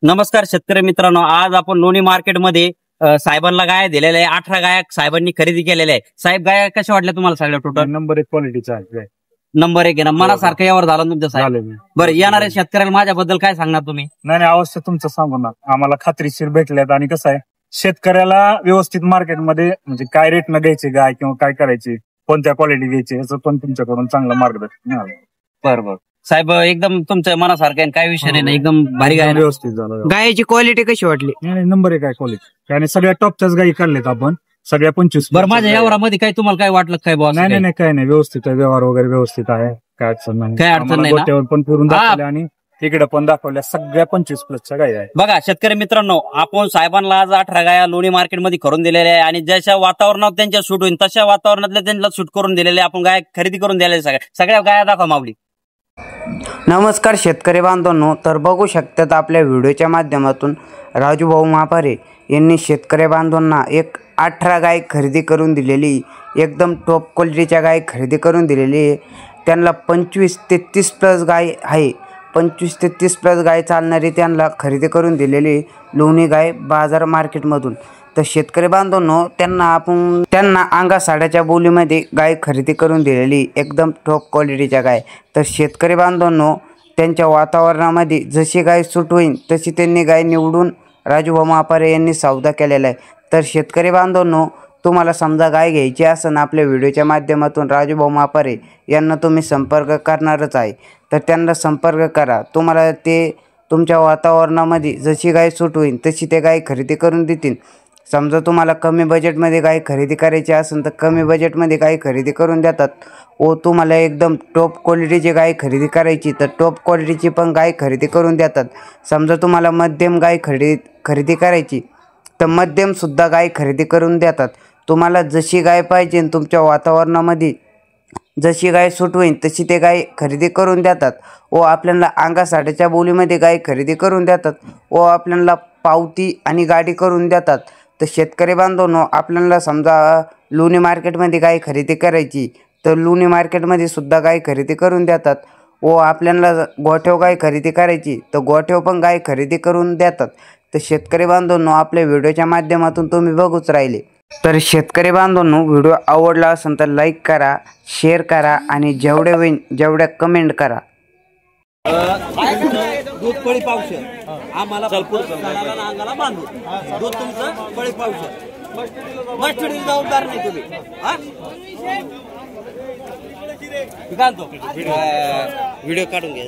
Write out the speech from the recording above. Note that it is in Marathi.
नमस्कार शेतकरी मित्रांनो, आज आपण लोणी मार्केटमध्ये साहेबांना गाय दिलेल्या आहे. 18 गाया साहेबांनी खरेदी केलेल्या आहे. साहेब, गाया कशा वाटल्या तुम्हाला सगळ्या टोटल? नंबर 1 क्वालिटीचा आहे. नंबर 1 आहे ना. मनासारखं यावर झालं तुमच्या साहेब? झालं. बरं, येणाऱ्या शेतकऱ्याला माझ्याबद्दल काय सांगणार तुम्ही? नाही अवश्य तुमचं सांगू ना, आम्हाला खात्रीशीर भेटल्यात. आणि कसं आहे, शेतकऱ्याला व्यवस्थित मार्केटमध्ये म्हणजे काय रेट न घ्यायचे गाय किंवा काय करायचे, कोणत्या क्वालिटी घ्यायची, याचं पण तुमच्याकडून चांगलं मार्गदर्शन मिळालं. बरोबर साहेब, एकदम तुमच्या मनासारखं आहे, काय विषय नाही, एकदम भारी गाय. व्यवस्थित झालं. गायची क्वालिटी कशी वाटली? नंबर 1 आहे क्वालिटी. आणि सगळ्या टॉपच्याच गायी काढल्यात आपण, सगळ्या 25. बरं, माझ्या यावरामध्ये काय तुम्हाला काय वाटलं काय बॉस? नाही काय नाही, व्यवस्थित आहे. व्यवहार वगैरे व्यवस्थित आहे, काय अडचण नाही. काय अडचण नाही ना? गोट्यावर पण फिरून दाखवल्या आणि तिकडे पण दाखवल्या. सगळ्या 25+ गायी आहे. बघा शेतकरी मित्रांनो, आपण साहेबांना आज 18 गाया लोणी मार्केटमध्ये करून दिलेल्या आहे आणि जशा वातावरणात त्यांच्या शूट होईल तशा वातावरणातल्या त्यांना शूट करून दिलेले, आपण गाय खरेदी करून दिलेल्या. सगळ्या गाया दाखवा माऊली. नमस्कार शेतकरी बांधवांनो, तर बघू शकतात आपल्या व्हिडिओच्या माध्यमातून राजूभाऊ महापारे यांनी शेतकरी बांधवांना एक 18 गाय खरेदी करून दिलेली, एकदम टॉप क्वालिटीच्या गाय खरेदी करून दिलेली आहे. त्यांना 25 ते 30+ गाय आहे. 25 ते 30+ गाय चालणारी त्यांना खरेदी करून दिलेली लोणी गाय बाजार मार्केटमधून. तर शेतकरी बांधवांनो, त्यांना अंगा साड्याच्या बोलीमध्ये गाय खरेदी करून दिलेली एकदम टॉप क्वालिटीच्या गाय. तर शेतकरी बांधवांनो, त्यांच्या वातावरणामध्ये जशी गाय सूट होईल तशी त्यांनी गाय निवडून राजूभाऊ महापारे यांनी सौदा केलेला आहे. तर शेतकरी बांधवांनो, तुम्हाला समजा गाय घ्यायची असेल आपल्या व्हिडिओच्या माध्यमातून राजूभाऊ महापारे यांना तुम्ही संपर्क करणारच आहे, तर त्यांना संपर्क करा. तुम्हाला ते तुमच्या वातावरणामध्ये जशी गाय सूट होईल तशी ते गाय खरेदी करून देतील. समजा तुम्हाला कमी बजेटमध्ये गाय खरेदी करायची असेल तर कमी बजेटमध्ये गाय खरेदी करून देतात. व तुम्हाला एकदम टॉप क्वालिटीची गाय खरेदी करायची तर टॉप क्वालिटीची पण गाय खरेदी करून देतात. समजा तुम्हाला मध्यम गाय खरेदी करायची तर मध्यमसुद्धा गाय खरेदी करून देतात. तुम्हाला जशी गाय पाहिजे तुमच्या वातावरणामध्ये जशी गाय सूट होईल तशी ते गाय खरेदी करून देतात. व आपल्याला अंगा साड्याच्या बोलीमध्ये गाय खरेदी करून देतात व आपल्याला पावती आणि गाडी करून देतात. तर शेतकरी बांधवांनो, आपल्याला समजा लोणी मार्केटमध्ये गाय खरेदी करायची तर लोणी मार्केटमध्ये सुद्धा गाय खरेदी करून देतात. व आपल्याला गोठ्याव गाय खरेदी करायची तर गोठ्याव पण गाय खरेदी करून देतात. तर शेतकरी बांधवांनो, आपल्या व्हिडिओच्या माध्यमातून तुम्ही बघूच राहिले. तर शेतकरी बांधवांनो, व्हिडिओ आवडला असेल तर लाईक करा, शेअर करा आणि जेवढे होईल जेवढ्या कमेंट करा. दूध पळी पावशे आम्हाला अंगाला बांधू. दूध तुमचं पळी पावशे मस्टडीला जबाबदार नाही तुम्ही. व्हिडिओ काढून घ्या.